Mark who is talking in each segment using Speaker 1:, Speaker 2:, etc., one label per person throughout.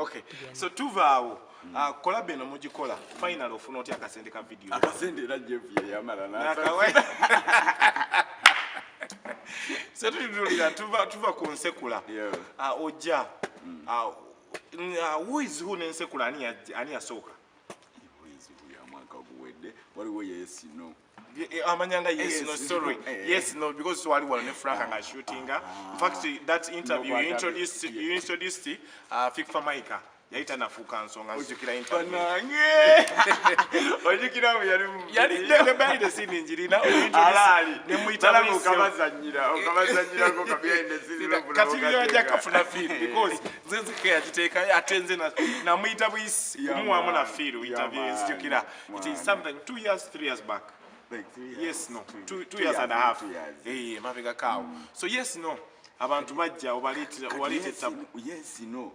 Speaker 1: Okay. So tuvaawo. Kola beno mugikola. Final ofuna otya akasente ka video.
Speaker 2: Akasente era Jeff ye yamala na.
Speaker 1: So tulira tuva ku nsekula. Ojja. Who is who nensekula ani asooka?
Speaker 2: Who is who ya mwaka guwedde. Waliwo yes no.
Speaker 1: Amanyanga yes no sorry. Yes no because wali ne Frank nga shooting. In fact that interview you introduced Fikfa Maika. Yaita nafuka nsonga nzikira interview.
Speaker 2: Ojikira mu
Speaker 1: yali ndege bali de scene njirina
Speaker 2: alali
Speaker 1: ne muitala
Speaker 2: okabazanyira ko kabya inde scene
Speaker 1: kati yajja kafuna feel because zenze ke yagiteka atenze na muita bwisi kumuwamu na feel interview nzikira it is something 2 years 3 years back.
Speaker 2: Like 3 years.
Speaker 1: Yes, no. 2 years and a half. Mabega kawo. So yes, no. Abantu bajja obalite tabu.
Speaker 2: Yes, no.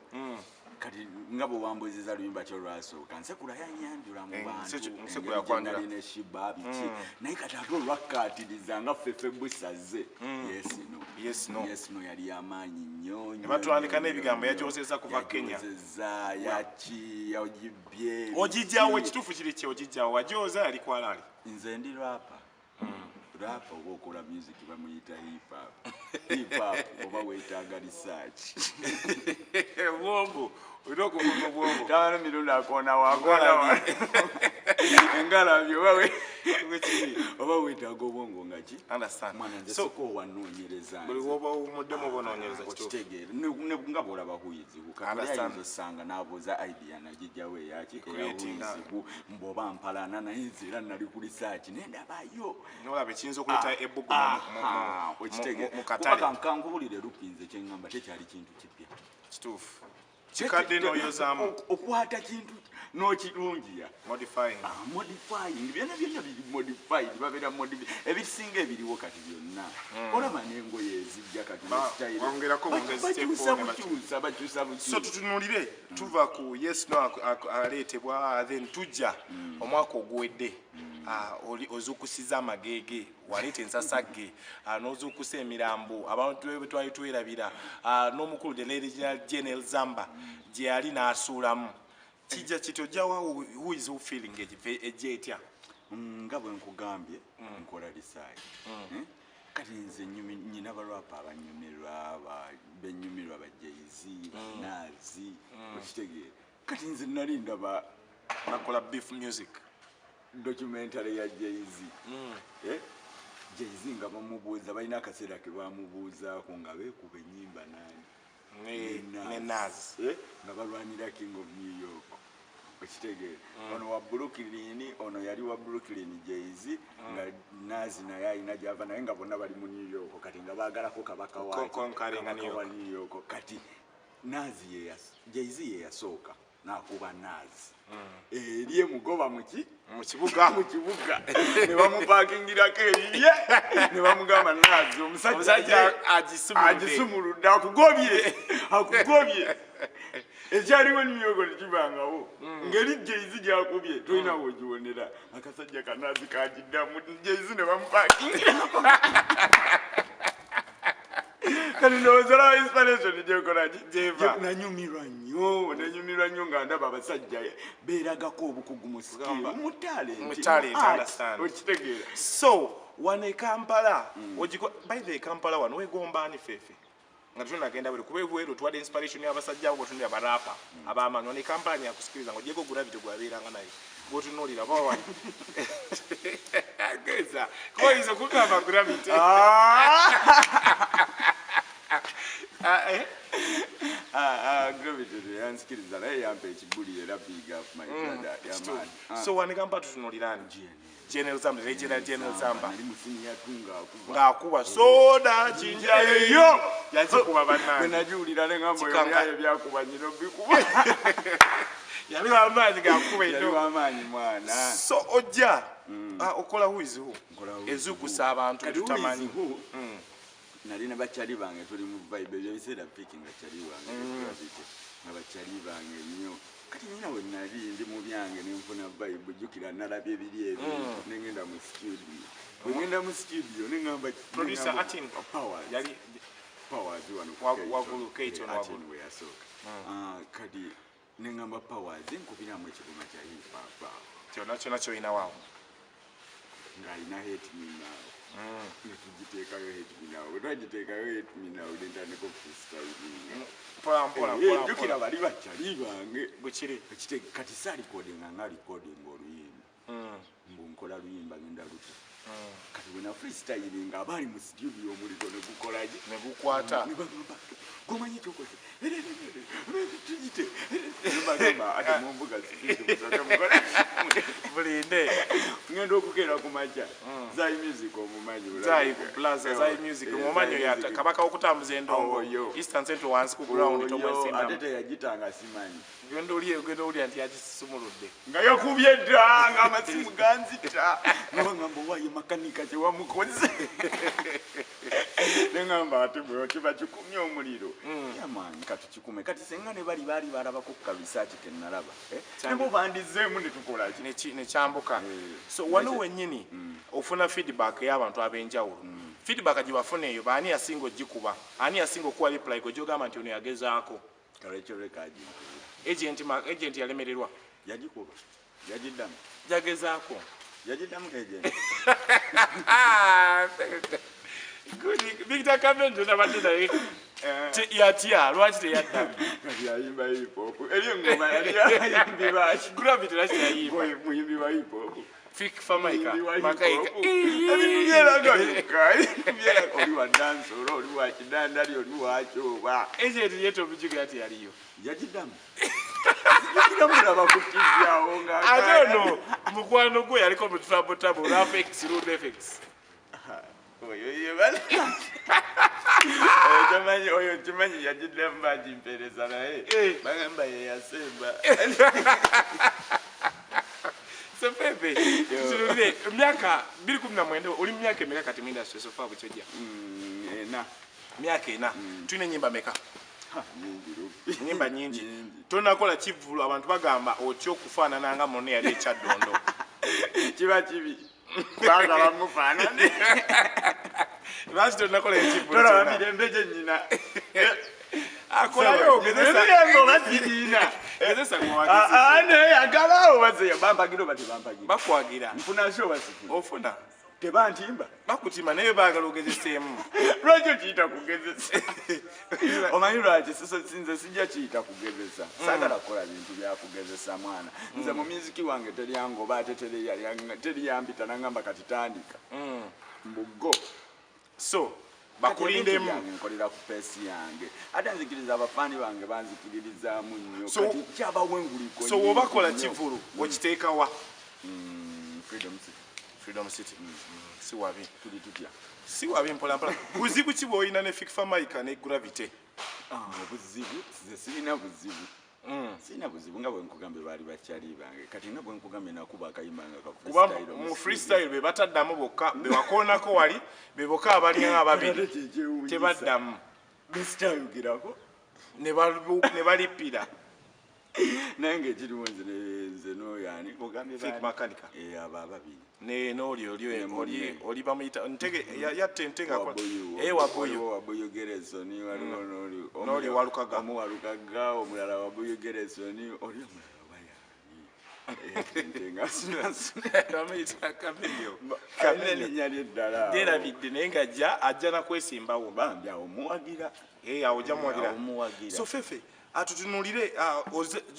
Speaker 2: Kati ngabo wambozeza luyimba kyo lwaso kansekula yanyanjula mu bantu.
Speaker 1: Nsekula kwandira
Speaker 2: ne shibabi ki. Naye kati ato lwakatiriza nga fefe busaze. Yes, no.
Speaker 1: Yes, no.
Speaker 2: Yes, no yali amanyi nnyo.
Speaker 1: Ne batwandika n'ebigambo yakyoseza kuva Kenya.
Speaker 2: Yachi yojibye.
Speaker 1: Ojijjawo ekitufu kiri kye ojijjawo wajoza yali kwalali.
Speaker 2: Nze ndi rapper. Rapper okola music bamuyita hip hop oba wetaaga research.
Speaker 1: Wombo udoko wombo
Speaker 2: tano mirundi akona wakona engala byo bawe oba wetaaga obwongo ngachi
Speaker 1: understand
Speaker 2: so ko wanonyereza
Speaker 1: buli woba umuddemu bononyereza
Speaker 2: kitegere ne ngabola bahuyizi ukakala sanga naboza idea najijjawe yaki mboba mpalana na inzira nali ku research nenda bayo
Speaker 1: nolabe kinzo kuleta ebugu
Speaker 2: mu katale nkangubulire lupinze kyengamba tekyali kintu kipya
Speaker 1: kitufu kikadde noyozamu
Speaker 2: okwata kintu n'okirungiya modifying byonna biri modified babera modified ebisinga ebiriwo kati byonna olaba n'engoye ezijja kati
Speaker 1: bongerako
Speaker 2: bakyusa
Speaker 1: so tutunulire tuva ku yes no aleetebwa then tujja omwaka oguwedde ozukusiza amagege waleeta ensasage n'ozukusa emirambo abantu bwe twali twerabira n'omukulu the Regional General Zamba gye yali n'asuulamu kijja kitojjawa who is who feeling ejja etya
Speaker 2: nga bwe nkugambye nkola research kati nze nyina balwapa abanyumirwa benyumirwa ba Jay-Z Nazi okitegeera kati nze nali ndaba
Speaker 1: nakola beef music
Speaker 2: documentary ya Jay-Z Jay-Z nga bamubuuza balina akaseera ke bamubuuzaako nga beekuba ennyimba
Speaker 1: ne Nas
Speaker 2: nga balwanira King of New York okitegeera ono wa Brooklyn ono yali wa Brooklyn Jay-Z nga Nas naye alina gyava naye nga bonna bali mu New York kati nga baagalako kabaka wa New York kati Jay-Z ye yasooka n'akuba Nas eriye mugoba mu kibuga ne bamupakingirako eriye ne bamugamba Nas omusajja agisumuludde akugobye ekyaliwo New York tekibangawo ngeri Jay-Z gyakubye tolina wogiwonera akasajja ka Nas kagiddamu Jay-Z ne bamupakingirako kani nozala inspiration jekola jeva nanyumirwa nnyo nga ndaba abasajja beeragako obukugu mu skill mu talent
Speaker 1: understand
Speaker 2: okitegeera
Speaker 1: so wane Kampala by the Kampala wano wegombani fefe nga tunagenda buli kubevuero twade inspiration y'abasajja abo tundi abarapa abamanyi wane Kampala yakusikiriza ngo Diego Gravity gwabeeranga naye botunulira bawa ageza ko izo kugamba Gravity
Speaker 2: Gravity yansikiriza naye yampa ekibuli era big up my brother yaman
Speaker 1: so wane Kampala tutunulirani General Zamba Regional General Zamba
Speaker 2: ali musini yatunga
Speaker 1: ngakuba soda jinja yo yazikuba banana
Speaker 2: najulira nengambo yayo byakuba nyino bikuba
Speaker 1: yali amaanyi gakuba
Speaker 2: edo yali amaanyi mwana
Speaker 1: so ojja okola who ezukusa abantu tutamanyi
Speaker 2: nali na bachali bange tuli mu vibe bya biseera picking bachali bange na bachali bange nnyo kati nina we nali ndi mu byange nenfuna vibe jukira nalabye ebiri nengenda mu studio nengamba
Speaker 1: producer Atin
Speaker 2: Power
Speaker 1: yali
Speaker 2: Power wano
Speaker 1: wagulu Kate on wagulu
Speaker 2: we asoka kadi nengamba powers nkubiramu ekigoma kya hip hop
Speaker 1: kyonna kyolina waawo
Speaker 2: ng'alina hate me now netugiteekayo hate me now bwe twagiteekayo hate me now nentandika okufistyling jukira bali bakyali bange
Speaker 1: bwekiri
Speaker 2: kati saalikodinga nga likodinga oluyimba mbunkola luyimba ngenda luta kati bwe na freestyling abaali mu studio omuliro ne gukolaki
Speaker 1: ne gukwata
Speaker 2: gomanyi kyokoze tugite bagamba ate mu mbuga zifite
Speaker 1: bulinde
Speaker 2: ngenda okukeera ku makya zai music omumanyi
Speaker 1: zai music mumanyi yata kabaka okutambuza endongo Eastern Central wansi ku ground tomwesinda
Speaker 2: ate teyagitanga simanyi
Speaker 1: genda oli anti yagisumuludde
Speaker 2: nga yakubye dda nga amasimu ganzita ngamba wayo makanika kyewamukoze nengamba ate bwe kiba kikumye omuliro yamanyi kati kikume kati senga ne bali baali balabako ku kabisaaki kenalaba nebo bandizeemu ne tukolaki
Speaker 1: nekyambuka so wano wennyini ofuna feedback y'abantu ab'enjawulo feedback gye bafuna eyo baani yasinga ogikuba ani yasinga okuwa reply gyogamba nti ono yagezaako
Speaker 2: kalekyorekaji
Speaker 1: agent yalemererwa
Speaker 2: yagikuba yagiddamu
Speaker 1: yagezaako
Speaker 2: yagiddamu agent
Speaker 1: Victor Kamenjo nabadde naye yatya lwaki teyaddamu
Speaker 2: yayimba hip hop eri engoma yaliyimbibwa
Speaker 1: Gravity lwaki teyayimba
Speaker 2: muyimbi wa hip hop
Speaker 1: Fik Famaika Makaika
Speaker 2: oli wa dansolo oli wa kidandali oli wa kyoba
Speaker 1: agent yeto obujuga ati yaliyo
Speaker 2: yagiddamu mulaba nga
Speaker 1: I don't know mukwano gwe yaliko mu trouble effects road effects
Speaker 2: oyo kimanyi yagiddamu bagimpeereza naye bagamba yeyasemba
Speaker 1: so Pepe kirule myaka 2019 oli myaka emeka kati mu industry so far bukyojja myaka ena tulina ennyimba meka nyimba nyingi tonakola kivulu abantu bagamba otyo okufaanana nga munne yali ekyaddondo
Speaker 2: kiba kibi banga bamufaanane
Speaker 1: lwaki tonakola ekivulu
Speaker 2: tolaba mirembe gye nnyina
Speaker 1: akolayo gezesa
Speaker 2: neyagalawo bazeyo bampagira oba tebampagira
Speaker 1: bakwagira
Speaker 2: nfunasi oba sifuna
Speaker 1: ofuna
Speaker 2: tebantimba
Speaker 1: bakutima naye baagala ogezeseemu
Speaker 2: lwaki okiyita kugezesa omanyi lwaki nze sijja kiyita kugezesa saagala kukola bintu byakugezesa mwana nze mu muziki wange teryangoba ate teriyambita nangamba kati tandika mbuggo
Speaker 1: so bakulindemu
Speaker 2: nkolera ku peesi yange ate nzikiriza abafaani bange banzikiririzaamu nnyo kati kyabawenguliko
Speaker 1: so wobakola kivulu okiteekawa
Speaker 2: Freedom City
Speaker 1: si wabi
Speaker 2: tuli tutya
Speaker 1: si wabi mpolampola buzibu ki bw'olina ne Fik Famaika ne Gravity
Speaker 2: obuzibu nze sirina buzibu sirina buzibu nga bwe nkugambe baali bakyali bange kati nga bwe nkugambe nakuba akayimba nga
Speaker 1: kuba mu freestyle be bataddamu bokka be wakoonako wali be bokka abalinga ababiri tebaddamu
Speaker 2: besitayogirako
Speaker 1: ne balippira
Speaker 2: naye ng'ekirimu nze n'oyani ogambye
Speaker 1: Fik Makanika
Speaker 2: abo ababiri
Speaker 1: n'oli oli bamuyita ntege yatte ntenga
Speaker 2: waboyo geresoni waliwo
Speaker 1: n'oli walukaga
Speaker 2: omu walukaga omulala waboyo geresoni oli omulala
Speaker 1: bamuyita
Speaker 2: erinnya lyeddala
Speaker 1: lyerabidde naye ng'ajja nakwesimbawo
Speaker 2: bambi awo muwagira
Speaker 1: awo ojja muwagira so Fefe atutunulire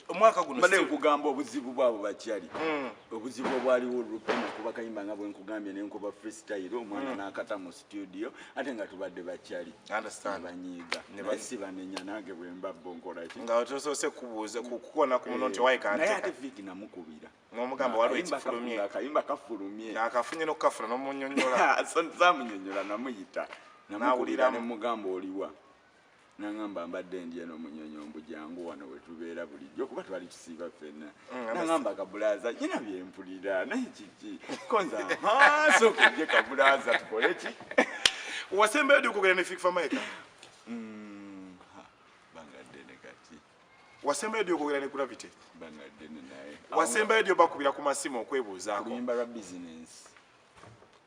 Speaker 1: omwaka guno
Speaker 2: mbadde nkugamba obuzibu bwabo bakyali obuzibu obwaliwo olupema kuba kayimba nga bwe nkugambye nenkuba freestyle omwana n'akata mu studio ate nga tubadde bakyali banyiiga naye si banenya nange bwe mbabbo nkolaki
Speaker 1: nga tosoose kubuuza kukona ku muno nti wayikanteeka
Speaker 2: naye ate Fik namukubira
Speaker 1: n'omugamba waliwo ekifulumye
Speaker 2: akayimba kafulumye
Speaker 1: ng'akafunye n'okukafuna n'omunyonnyola
Speaker 2: samunyonnyola namuyita namukubira ne mugamba oliwa nangamba mbadde ndi eno munyonyombo jangu wano wetubeera bulijjo kuba twali tusiiba ffenna nangamba kabulaza nyina byempulira naye kiki konza sokujje kabulaza tukole ki
Speaker 1: wasembayo ddi okugenda ne Fik Famaika
Speaker 2: bangaddene kati
Speaker 1: wasembayo ddi okugenda ne Gravity
Speaker 2: bangaddene naye
Speaker 1: wasembayo ddi obakubira ku masimu okwebuuzaako
Speaker 2: oluyimba lwa bizinensi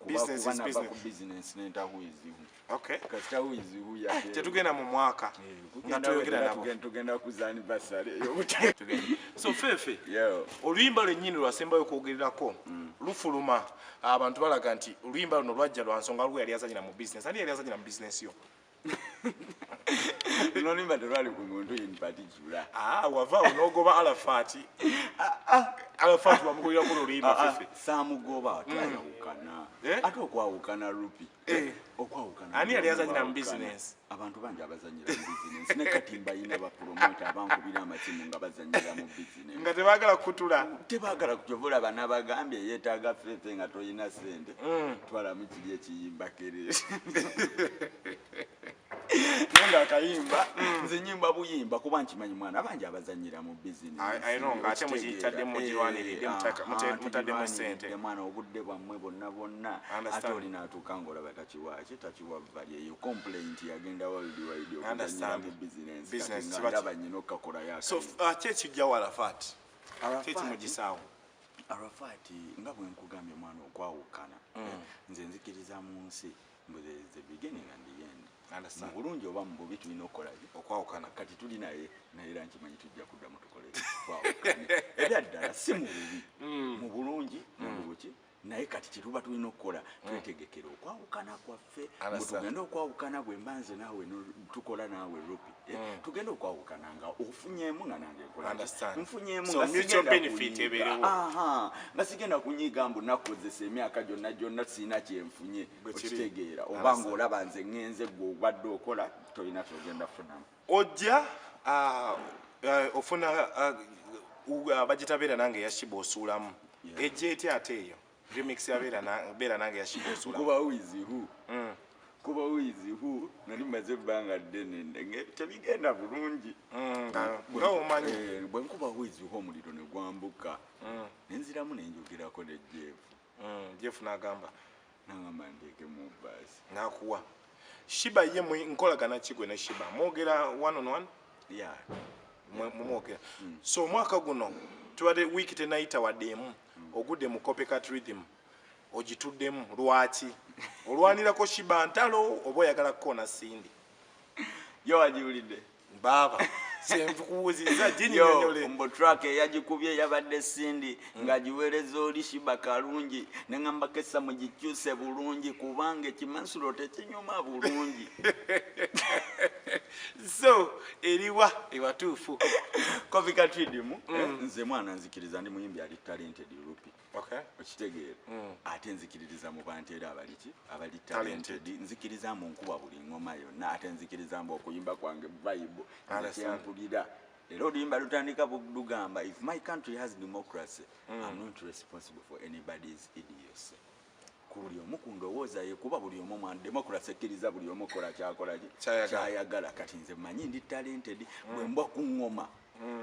Speaker 1: Business is business.
Speaker 2: Business nenta who is who.
Speaker 1: Okay.
Speaker 2: Kasita who is who ya.
Speaker 1: Tetugenda mu mwaka. Nga tuyogera nabo.
Speaker 2: Tugenda ku anniversary.
Speaker 1: So Fefe.
Speaker 2: Yeah.
Speaker 1: Oluyimba lwennyini lwasembayo kwogererako. Lufuluma abantu balaga nti oluyimba luno lwajja lwa nsonga lwe yali azanyira mu business. Ani yali azanyira mu business yo?
Speaker 2: Noluyimba terwali ku muntu in particular.
Speaker 1: Wava onogoba Arafat. Arafat bamugulira ku oluyimba Fefe.
Speaker 2: Samugoba twayawukana. Ate okwawukana Rupi. Okwawukana.
Speaker 1: Ani yali azanyira mu business?
Speaker 2: Abantu bangi abazanyira mu business. Ne Katimba yina ba promoter abankubira amatimu nga bazanyira mu business.
Speaker 1: Nga tebaagala kutula.
Speaker 2: Tebaagala kujovola bana bagambye yeetaaga Fefe nga toyina sente. Twala mu kiri ekiyimba kere. Nanga akayimba nze nyimba buyimba kuba nkimanyi mwana abangi abazanyira mu business.
Speaker 1: I know ngate mukiyitadde mugirwaniride mutaddemu sente.
Speaker 2: Mwana obudde bwammwe bonna ate olina atuuka ng'olaba takiwa vali eyo complaint yagenda worldwide okuzanyira mu business nga ndaba nnyina okakola yaka.
Speaker 1: So kyekijja wa Arafat? Kyekimugisaawo?
Speaker 2: Arafat nga bwe nkugambye mwana okwawukana nze nzikiriza mu nsi the beginning and the end. Mu bulungi oba mu bubi tulina okukola
Speaker 1: okwawukana.
Speaker 2: Kati tuli naye era nkimanyi tujja kuddamu tukole okwawukana. Era ddala si mu bubi mu bulungi mu buki naye kati kituba tulina okukola twetegekera okwawukana kwaffe. Tugenda okwawukana bwe mbanze naawe tukola naawe Rupi. Tugenda okwawukana nga ofunyeemu nga nange nkola. Nfunyeemu nga
Speaker 1: mutual benefit ebeerewo.
Speaker 2: Nga sigenda kunyiga mbu nakozesa emyaka gyonna sirina kyenfunye okitegeera oba ng'olaba nze ŋŋenze gwe obadde okola tolina kyogenda funamu.
Speaker 1: Ojja ofuna bagitabeera nange yashiba osuulamu. Ejja etya ate eyo? Remix yabeera nange yashiba osuulamu.
Speaker 2: Kuba wizihu. Kuba wizihu nali maze ebbanga ddene tebigenda bulungi.
Speaker 1: Nga omanyi.
Speaker 2: Bwe nkuba wizihu omuliro ne gwambuka. Nenziramu nenjogerako ne
Speaker 1: Jeff n'agamba.
Speaker 2: N'agamba nteeke mu bbaasi.
Speaker 1: N'akuwa. Shiba ye nkolagana ki gwe ne Shiba? Mwogera one on one?
Speaker 2: Yeah.
Speaker 1: Mwogera. So omwaka guno tubadde wiiki tenayita waddeemu ogudde mu copycat rhythm ogituddemu lwaki? Olwanirako Shiba ntalo oba oyagala kukona Sindi?
Speaker 2: Yo wagiwulidde?
Speaker 1: Baba. Senkubuuziza ginnyonnyole.
Speaker 2: Mbo track eyagikubye yabadde Sindi ng'agiweereza oli Shiba kalungi ne ngamba kessa mugikyuse bulungi kubanga ekimansulo tekinyuma bulungi.
Speaker 1: So eriwa ewatuufu.
Speaker 2: Copycat rhythm nze mwana nzikiriza ndi muyimbi ali talented Rupi.
Speaker 1: Okay.
Speaker 2: Okitegeera. Ate nzikiriza mu bantu era abali talented. Nzikiriza mu nkuba buli ngoma yonna ate nzikiriza mbu okuyimba kwange Bible. Mpulira. Era oluyimba lutandika lugamba if my country has democracy I'm not responsible for anybody's idiocy. Buli omu ku ndowooza ye kuba buli omu mwana democracy ekkiriza buli omu kola kyakola kyayagala. Kati nze mmanyi ndi talented bwe mbwa ku ngoma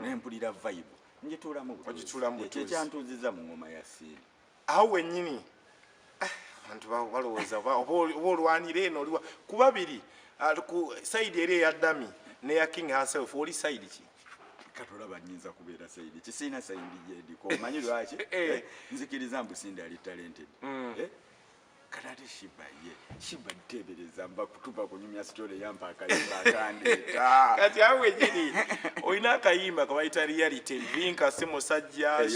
Speaker 2: ne mpulira vibe njituulamu butuuzi ekyantuuziza mu ngoma ya Sindi.
Speaker 1: Awo wennyini abantu balowooza oba olwanira eno oliwa ku babiri ku sayidi eri eya Dami neya King herself oli sayidi ki?
Speaker 2: Katolaba nnyinza kubeera sayidi kisiina sayidi gyendiko omanyi lwaki? Nzikiriza mbu Sindi ali talented. Kadate Shiba tebereza mba kutuba kunyumya story yampa akayimba akandeeta.
Speaker 1: Kati awe nyini oyina akayimba kabayita reality Vinka si musajja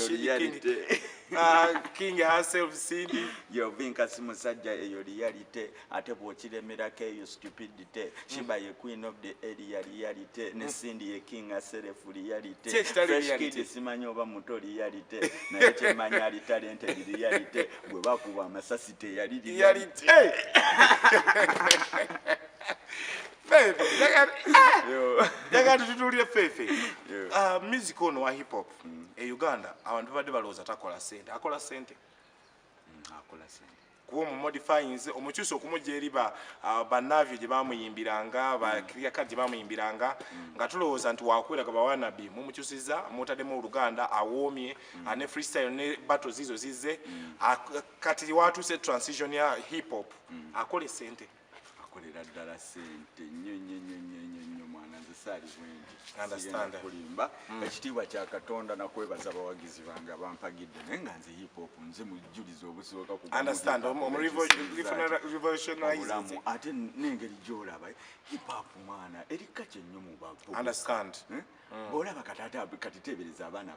Speaker 1: King herself Sindi.
Speaker 2: Yo Vinka si musajja eyo reality ate bw'okiremerako eyo stupidity. Shiba ye queen of the area reality ne Sindi ye king herself reality. Fresh kid simanyi oba muto reality naye kyemanyi ali talented reality bwe bakuba amasasi teyali reality.
Speaker 1: Fefe, jaga tutulire Fefe. Music ono wa hip hop Uganda abantu badde balowooza takola sente. Akola sente.
Speaker 2: Akola sente.
Speaker 1: Kuba mu modifyings omukyusa okumujja eri bannavyo gye bamuyimbiranga bakiriyaka gye bamuyimbiranga nga tulowooza nti wakweraga bawanabi mumukyusiza mutaddemu Oluganda awoomye ne freestyle ne battles izo zizze kati watuuse transition ya hip hop akole sente.
Speaker 2: Akolera ddala sente nnyo mwana nzesaali bwengi
Speaker 1: Understand.
Speaker 2: kulimba ekitiibwa kya Katonda nakwebaza abawagizi bange abampagidde naye nga nze hip hop nze mujjuliza obusooka ku
Speaker 1: understand revolutionizing
Speaker 2: ate n'engeri gy'olaba hip hop mwana erika kyennyo mu bavubuka
Speaker 1: understand
Speaker 2: bw'olaba kati teebereza abaana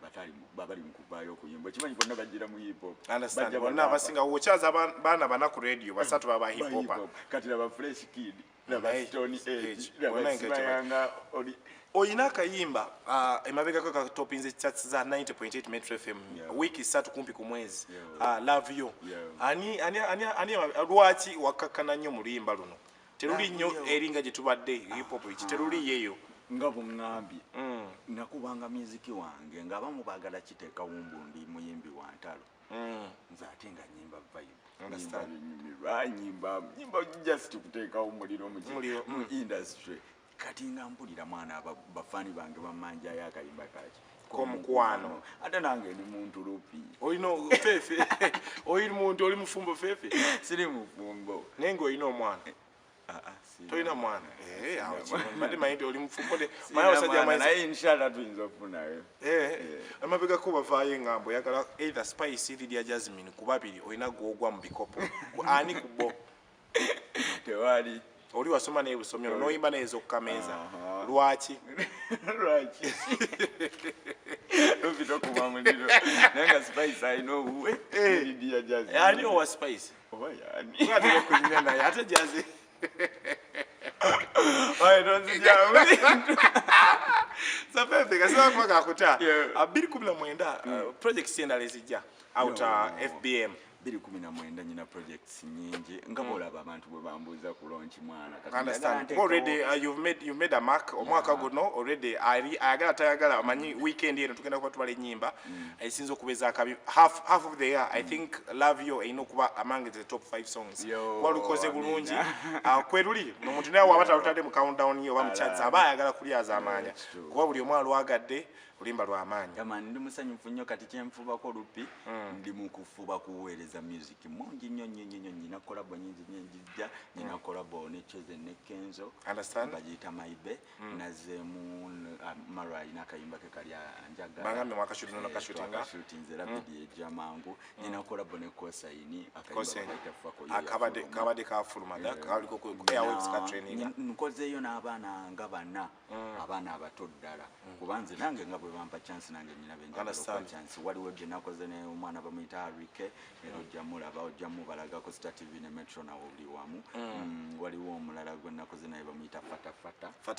Speaker 2: abali mu kuvaayo okuyimba okimanyi bonna bajjira mu hip hop
Speaker 1: understand bonna abasinga wokyaza baana bana ku radio basatu baba hip hop
Speaker 2: kati laba fresh kid laba Stone Age laba
Speaker 1: Bonna
Speaker 2: Simayanga
Speaker 1: oyina akayimba emabegako katopinze chats za 90.8 Metro FM wiki 3 kumpi ku mwezi love you ani lwaki wakakana nnyo mulimba luno teruli nnyo eringa gye tubadde hip hop iki teruli yeyo
Speaker 2: nga bungambye nakubanga muziki wange ng'abamu baagala kiteeka wumbundi muyimbi wa ntalo nze ate nga nyimba vibe nyimba just kuteekawo omuliro mu industry kati nga mpulira mwana bafani bange bamanjayo akayimba kaki
Speaker 1: komukwano
Speaker 2: ate nange ndi muntu lupi
Speaker 1: olino fefe oli muntu oli mufumbo fefe
Speaker 2: siri mufumbo
Speaker 1: naye ng'olina omwana tolina mwana mbadde manyi oli mufumbo
Speaker 2: naye inshallah tuyinza okufunayo
Speaker 1: amabegako bavaayo engambo oyagala either Spice Lydia Jasmine ku babiri olina gwogwa mu bikopo ani ku bo
Speaker 2: tewali
Speaker 1: oli wasoma naye busomyo n'oyimba naye ez'okukameeza lwaki
Speaker 2: lupita okuba muliro naye nga Spice alina obuwe Lydia Jasmine
Speaker 1: ani owa Spice
Speaker 2: oba yani
Speaker 1: atera okunyumya naye ate jazi sapempe kasiba kuba kakuta 2019 projects endala ezijja out FBM
Speaker 2: 2019 nyina projects nyingi nga bolaba abantu bwe bambuuza ku launch mwana
Speaker 1: understand already you've made a mark omwaka guno already ayagala tayagala amanyi weekend eno tugenda kuba tubala ennyimba esinza okubeza akabi half of the year I think love you ino kuba among the top 5 songs walukoze bulungi kweruli nomuntu naye waba talutadde mu countdown yo bamuchatsi aba ayagala kulyaza amaanya kuba buli omwana lwagadde ulimba lwa amaanyi
Speaker 2: jamani ndi musanyufu nnyo kati kyenfubako lupi ndi mu kufuba kuweereza music mungi nnyo nyina kolabo nyingi jja nyina kolabo ne Cheze ne Kenzo bagiyita Maibe nazeemu Marai nakayimba ke kali anjaga
Speaker 1: bangambe mwaka shooting no kashutinga
Speaker 2: shooting rapid ejamangu nyina kolabo ne Kosaini
Speaker 1: akabade ka fulumada kaliko ku airwaves ka training
Speaker 2: nkozeyo n'abaana nga bana abaana abato ddala kubanze nange nga bwe bampa chance nange nyina benjala chance waliwo gye nakoze ne omwana bamuyita Harike ero jamulaba ojjamu balagako Star TV ne Metro na oli wamu waliwo omulala gwe nakoze naye bamuyita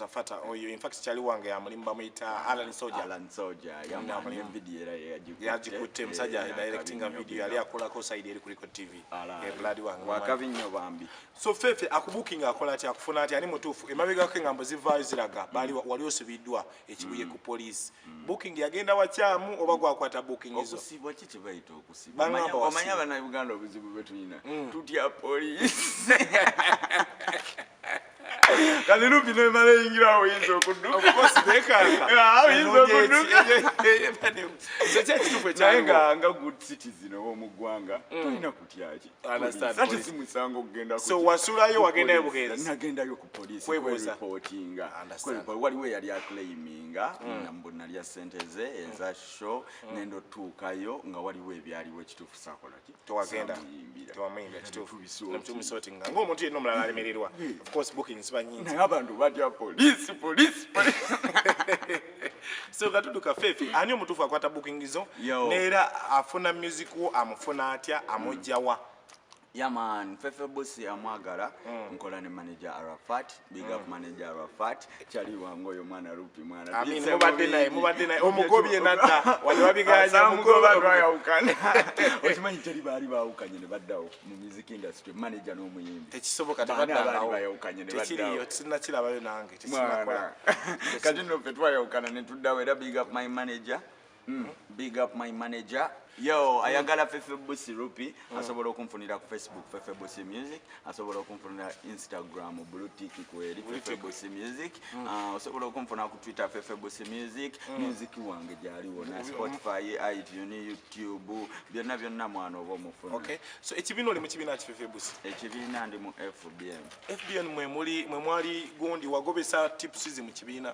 Speaker 2: Fata
Speaker 1: oyo in fact chali wange ya mulimba bamuyita Alan Soja
Speaker 2: yamanya video era
Speaker 1: yajikutte musajja directing a video yali akolako side eri kuliko TV blood wange
Speaker 2: wakabinyo bambi
Speaker 1: so fefe akubooking akola ati akufuna ati ani mutufu emabega ko engambo zivaayo ziraga bali wali osibiddwa ekibuye ku police booking yagenda wakyamu oba gwakwata booking izo
Speaker 2: okusibwa kiki bayita okusibwa omanya abana Uganda obuzibu betulina tutya police kali lupi no male yingira oyinza okudduka
Speaker 1: okosi bekanga
Speaker 2: oyinza okudduka
Speaker 1: so kyaki tufe kyanga
Speaker 2: nga good citizen omu ggwanga tulina kutyaki ate si musango okugenda
Speaker 1: so wasulayo wagendayo bugenzi
Speaker 2: nagendayo ku police reportinga waliwo yali aclaiminga nambo nalya sente ze eza show nendo tuukayo nga waliwo ebyaliwo ekituufu sakola ki
Speaker 1: tewagenda tewamuyimba ekituufu namutumusotinga ng'omuntu yenna omulala alemererwa of course bookings banyingi
Speaker 2: naye abantu batya police
Speaker 1: so katuduka fefe ani omutuufu akwata booking izo neera afuna music wo amufuna atya amujjawa
Speaker 2: Yaman, Fefe Bosi amwagala nkola ne manager Arafat, big up manager Arafat, chali wango yo mwana rupi mwana.
Speaker 1: Amini mubadde naye omugobye natta wali wabiganya
Speaker 2: mugoba twaya ukana. Okimanyi teri bali baawukanye ne baddawo mu music industry manager n'omuyimbi.
Speaker 1: Tekisoboka tabaddawo
Speaker 2: baawukanye ne baddawo.
Speaker 1: Tekiriyo sinakirabayo nange tekinakola.
Speaker 2: Kati no fe twaya ukana ne tuddawo era big up my manager. Big up my manager Yo, ayagala Fefe Busi Rupi, asobola okunfunira ku Facebook Fefe Busi Music, asobola okunfunira Instagram Blue Tick kweri Fefe Busi Music, asobola okunfunira ku Twitter Fefe Busi Music, music wange jaliwo na Spotify, iTunes, YouTube, byonna mwana oba omufuna.
Speaker 1: Okay. So ekibino oli mu kibina ki Fefe Busi?
Speaker 2: Ekibina ndi mu FBM.
Speaker 1: FBM mwe mwali gundi wagobesa tips mu kibina.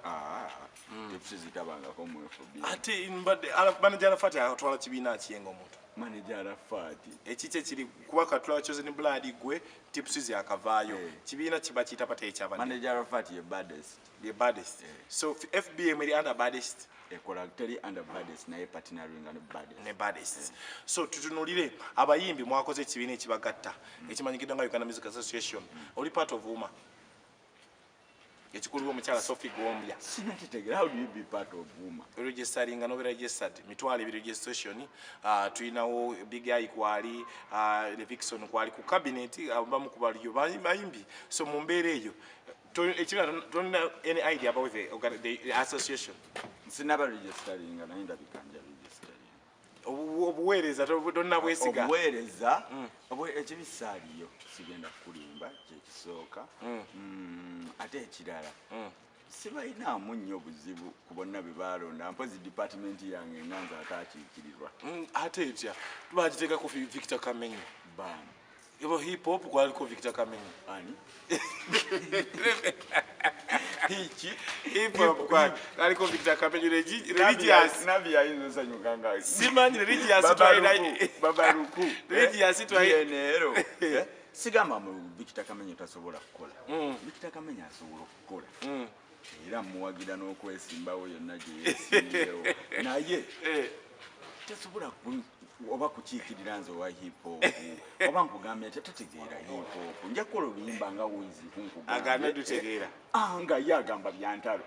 Speaker 2: Tips zitabangako mu FBM.
Speaker 1: Ate mbadde manager Arafat atwala kibina kiyenga omuntu.
Speaker 2: Manager Arafat.
Speaker 1: Ekiche kiri kuba katula chosen blood gwe tips yakavaayo. Kibina kiba kita pata ekyabandi.
Speaker 2: Manager Arafat ye baddest.
Speaker 1: The baddest. So FBM eri under baddest.
Speaker 2: Ekolagiteri under baddest naye partnering and baddest.
Speaker 1: Ne baddest. So tutunulire abayimbi mwakoze ekibina ekibagatta. Ekimanyikidwa nga Uganda Music Association. Oli part of Uma. Ekikulu omukyala Sophie Gombya.
Speaker 2: Sinakitegera, how do you be part of Uma?
Speaker 1: Registering and registered. Mitwale bi registration. Tuinawo Big Eye kwali, the Vixen kwali ku cabinet abamu kubaliyo bayimbi. So mu mbeera eyo don't have any idea about the association.
Speaker 2: Sinaba registering naye ndabikanja registering.
Speaker 1: Obuweereza tonna bwesiga.
Speaker 2: Obuweereza ekibisaaliyo sigenda kulimba kyekisooka. Ate ekirala sibalinamu nnyo obuzibu ku bonna bye baalonda mpozi department yange enanza ataakiikirirwa.
Speaker 1: Ate etya bagiteeka ku Victor Kamenyi.
Speaker 2: Bam.
Speaker 1: Ibo hip hop kwaliko Victor Kamenyi.
Speaker 2: Ani? Hichi
Speaker 1: hip hop kwaliko Victor Kamenyi religious.
Speaker 2: Nabi yayizo sanyukanga.
Speaker 1: Simanyi religious twaina
Speaker 2: babaruku.
Speaker 1: Religious twaina
Speaker 2: enero. Sigamba mu Victor Kamenyi tasobola kukola. Victor Kamenyi asobola kukola. Era muwagira n'okwesimbawo yonna gye yeesimbirewo. Naye tasobola oba kukiikirira nze owa hip hop oba nkugambye nti tategeera hip hop nja kukola oluyimba nga Wizi
Speaker 1: agambe tutegeera
Speaker 2: nga ye agamba byantalo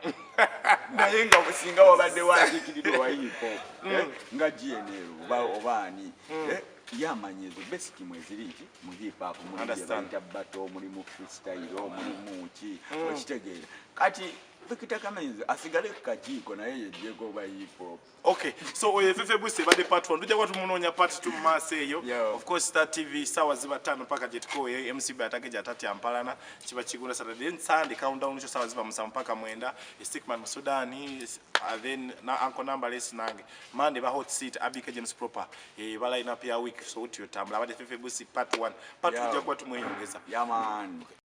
Speaker 2: naye nga businga wabadde wakiikirira owa hip hop nga GNL oba ani yamanyi ezo basic mweziri nti mu hip hop mulimu bayita battle mulimu freestyle mulimu ki okitegeera kati Victor Kamenyi asigale kakiiko naye yejjeko oba hip hop.
Speaker 1: Okay, so Fefe Busi badde part 1 tujja kwatumunonya part 2 mu maaso eyo. Of course Star TV sawa ziba 5 paka jetko MCB atakeja atati ampalana kiba kigunda Saturday and Sunday countdown cho sawa ziba 7 paka mwenda Stickman mu Sudani then na anko number less nange Monday ba hot seat Abika James proper ba line up ya week so utyo tambula badde Fefe Busi part 1 part 2 tujja kwatumunyongeza.
Speaker 2: Yeah man.